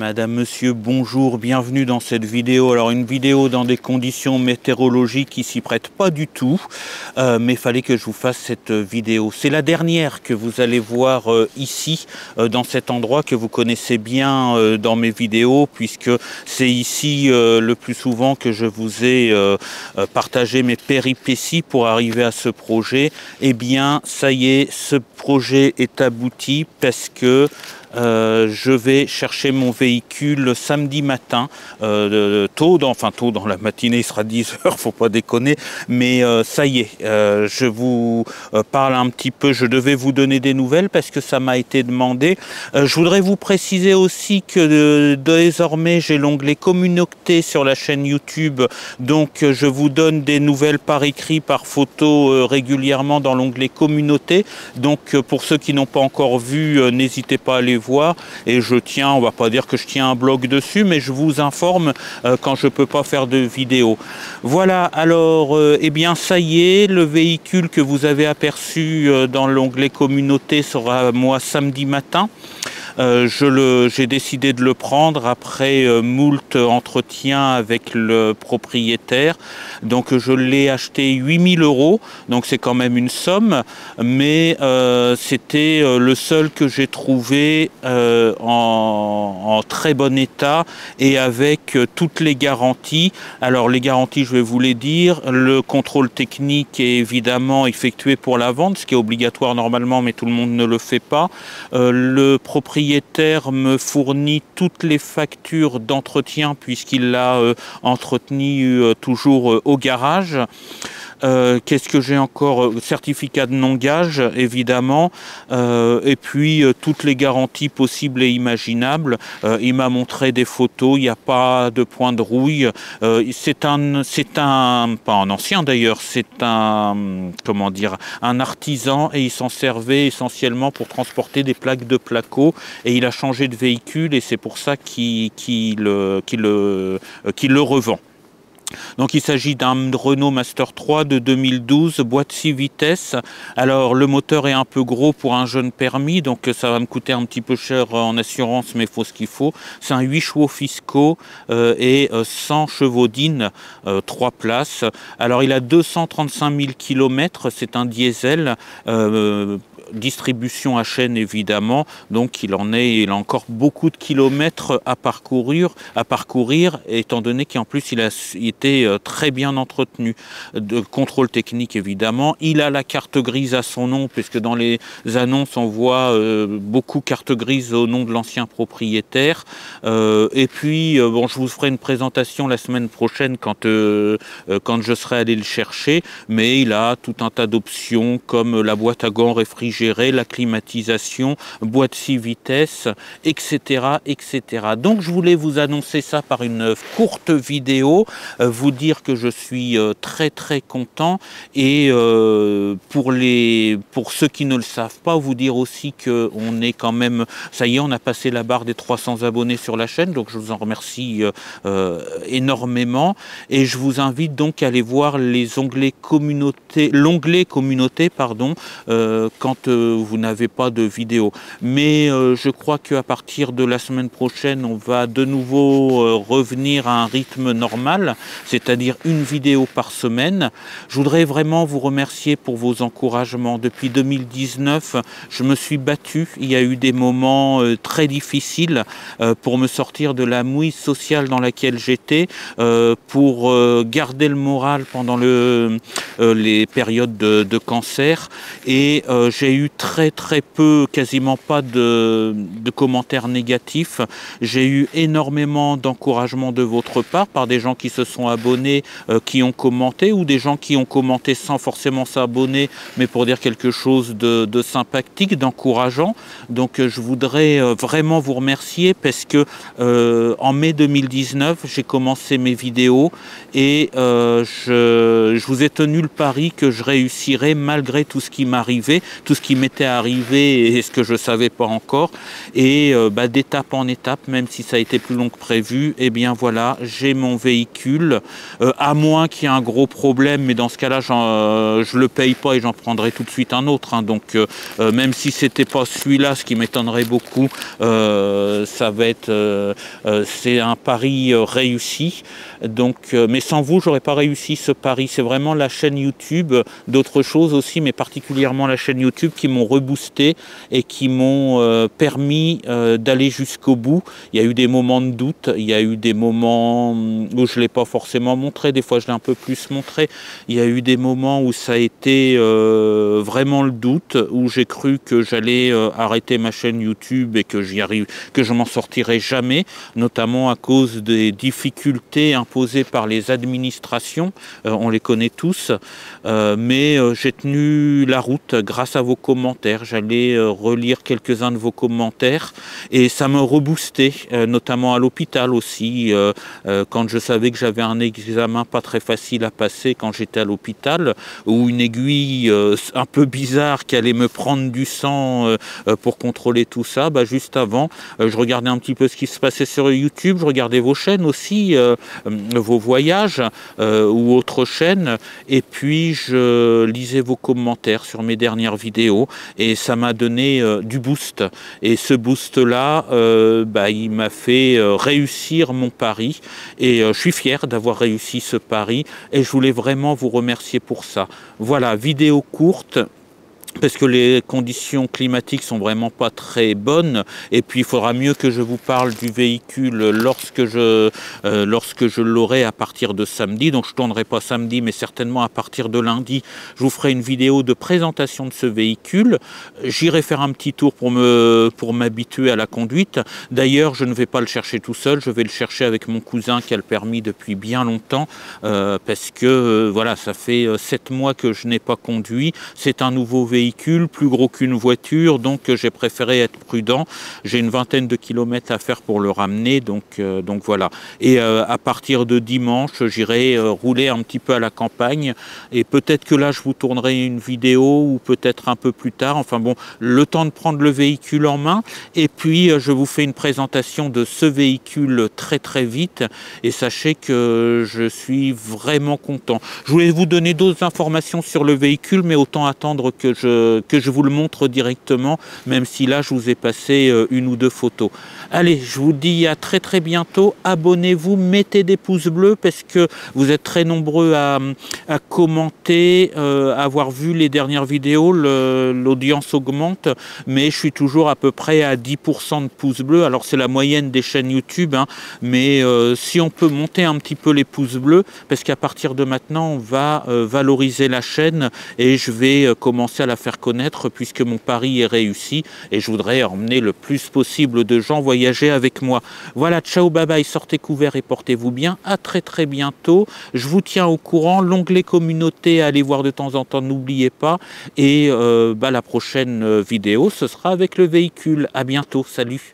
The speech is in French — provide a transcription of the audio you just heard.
Madame, Monsieur, bonjour, bienvenue dans cette vidéo. Alors une vidéo dans des conditions météorologiques qui s'y prêtent pas du tout, mais il fallait que je vous fasse cette vidéo. C'est la dernière que vous allez voir ici, dans cet endroit que vous connaissez bien dans mes vidéos, puisque c'est ici le plus souvent que je vous ai partagé mes péripéties pour arriver à ce projet. Eh bien, ça y est, ce projet est abouti parce que je vais chercher mon véhicule samedi matin, tôt dans la matinée, il sera 10 h, faut pas déconner, mais ça y est, je vous parle un petit peu, je devais vous donner des nouvelles parce que ça m'a été demandé. Je voudrais vous préciser aussi que désormais j'ai l'onglet communauté sur la chaîne YouTube, donc je vous donne des nouvelles par écrit, par photo régulièrement dans l'onglet communauté, donc pour ceux qui n'ont pas encore vu, n'hésitez pas à aller voir, et je tiens, on va pas dire que je tiens un blog dessus, mais je vous informe quand je peux pas faire de vidéo. Voilà, alors eh bien ça y est, le véhicule que vous avez aperçu dans l'onglet communauté sera moi samedi matin. J'ai décidé de le prendre après moult entretien avec le propriétaire. Donc je l'ai acheté 8 000 €, donc c'est quand même une somme, mais c'était le seul que j'ai trouvé en très bon état et avec toutes les garanties. Alors les garanties, je vais vous les dire. Le contrôle technique est évidemment effectué pour la vente, ce qui est obligatoire normalement, mais tout le monde ne le fait pas. Le propriétaire me fournit toutes les factures d'entretien puisqu'il l'a entretenu toujours au garage. Qu'est-ce que j'ai encore? Certificat de non-gage, évidemment, et puis toutes les garanties possibles et imaginables. Il m'a montré des photos, il n'y a pas de point de rouille. C'est un, pas un ancien d'ailleurs, c'est un, comment dire, un artisan, et il s'en servait essentiellement pour transporter des plaques de placo, et il a changé de véhicule, et c'est pour ça qu'il le revend. Donc il s'agit d'un Renault Master 3 de 2012, boîte 6 vitesses. Alors le moteur est un peu gros pour un jeune permis, donc ça va me coûter un petit peu cher en assurance, mais il faut ce qu'il faut. C'est un 8 chevaux fiscaux et 100 chevaux d'IN, 3 places. Alors il a 235 000 km, c'est un diesel. Distribution à chaîne évidemment, donc il a encore beaucoup de kilomètres à parcourir, étant donné qu'en plus il a été très bien entretenu. De contrôle technique évidemment, il a la carte grise à son nom, puisque dans les annonces on voit beaucoup carte grise au nom de l'ancien propriétaire, et puis bon, je vous ferai une présentation la semaine prochaine quand je serai allé le chercher, mais il a tout un tas d'options comme la boîte à gants réfrigérée, la climatisation, boîte 6 vitesses, etc., etc. Donc je voulais vous annoncer ça par une courte vidéo, vous dire que je suis très très content, et pour ceux qui ne le savent pas, vous dire aussi que on est quand même, ça y est, on a passé la barre des 300 abonnés sur la chaîne, donc je vous en remercie énormément, et je vous invite donc à aller voir les onglets communauté, l'onglet communauté, pardon, quand vous n'avez pas de vidéo. Mais je crois qu'à partir de la semaine prochaine, on va de nouveau revenir à un rythme normal, c'est-à-dire une vidéo par semaine. Je voudrais vraiment vous remercier pour vos encouragements. Depuis 2019, je me suis battu. Il y a eu des moments très difficiles pour me sortir de la mouise sociale dans laquelle j'étais, pour garder le moral pendant les périodes de cancer, et j'ai eu très très peu, quasiment pas de commentaires négatifs. J'ai eu énormément d'encouragement de votre part, par des gens qui se sont abonnés, qui ont commenté, ou des gens qui ont commenté sans forcément s'abonner, mais pour dire quelque chose de sympathique, d'encourageant. Donc je voudrais vraiment vous remercier, parce que en mai 2019, j'ai commencé mes vidéos, et je vous ai tenu le pari que je réussirais malgré tout ce qui m'arrivait, tout ce qui m'était arrivé et ce que je ne savais pas encore. Et d'étape en étape, même si ça a été plus long que prévu, eh bien voilà, j'ai mon véhicule, à moins qu'il y ait un gros problème, mais dans ce cas-là, je le paye pas et j'en prendrai tout de suite un autre. Hein. Donc même si c'était pas celui-là, ce qui m'étonnerait beaucoup, ça va être, c'est un pari réussi. Donc, mais sans vous, j'aurais pas réussi ce pari. C'est vraiment la chaîne YouTube, d'autres choses aussi, mais particulièrement la chaîne YouTube qui m'ont reboosté et qui m'ont permis d'aller jusqu'au bout. Il y a eu des moments de doute, il y a eu des moments où je l'ai pas forcément montré, des fois je l'ai un peu plus montré. Il y a eu des moments où ça a été vraiment le doute, où j'ai cru que j'allais arrêter ma chaîne YouTube et que que je m'en sortirais jamais, notamment à cause des difficultés imposées par les administrations, on les connaît tous, mais j'ai tenu la route grâce à vos commentaires. J'allais relire quelques-uns de vos commentaires et ça me reboostait, notamment à l'hôpital aussi, quand je savais que j'avais un examen pas très facile à passer quand j'étais à l'hôpital, ou une aiguille un peu bizarre qui allait me prendre du sang pour contrôler tout ça. Juste avant, je regardais un petit peu ce qui se passait sur YouTube, je regardais vos chaînes aussi, vos voyages ou autres chaînes, et puis je lisais vos commentaires sur mes dernières vidéos et ça m'a donné du boost. Et ce boost-là, il m'a fait réussir mon pari et je suis fier d'avoir réussi ce pari et je voulais vraiment vous remercier pour ça. Voilà, vidéo courte, parce que les conditions climatiques sont vraiment pas très bonnes, et puis il faudra mieux que je vous parle du véhicule lorsque je l'aurai à partir de samedi. Donc je tournerai pas samedi, mais certainement à partir de lundi, je vous ferai une vidéo de présentation de ce véhicule. J'irai faire un petit tour pour m'habituer à la conduite. D'ailleurs, je ne vais pas le chercher tout seul, je vais le chercher avec mon cousin qui a le permis depuis bien longtemps, parce que voilà, ça fait 7 mois que je n'ai pas conduit. C'est un nouveau véhicule, plus gros qu'une voiture, donc j'ai préféré être prudent. J'ai une vingtaine de kilomètres à faire pour le ramener, donc voilà. Et à partir de dimanche, j'irai rouler un petit peu à la campagne, et peut-être que là je vous tournerai une vidéo, ou peut-être un peu plus tard, enfin bon, le temps de prendre le véhicule en main, et puis je vous fais une présentation de ce véhicule très très vite, et sachez que je suis vraiment content. Je voulais vous donner d'autres informations sur le véhicule, mais autant attendre que je vous le montre directement, même si là je vous ai passé une ou deux photos. Allez, je vous dis à très très bientôt. Abonnez-vous, mettez des pouces bleus, parce que vous êtes très nombreux à commenter, à avoir vu les dernières vidéos. L'audience augmente, mais je suis toujours à peu près à 10% de pouces bleus. Alors c'est la moyenne des chaînes YouTube, hein, mais si on peut monter un petit peu les pouces bleus, parce qu'à partir de maintenant on va valoriser la chaîne, et je vais commencer à la faire connaître, puisque mon pari est réussi et je voudrais emmener le plus possible de gens voyager avec moi. Voilà, ciao, bye bye, sortez couverts et portez-vous bien. À très très bientôt. Je vous tiens au courant. L'onglet communauté, allez voir de temps en temps, n'oubliez pas. Et la prochaine vidéo, ce sera avec le véhicule. À bientôt, salut.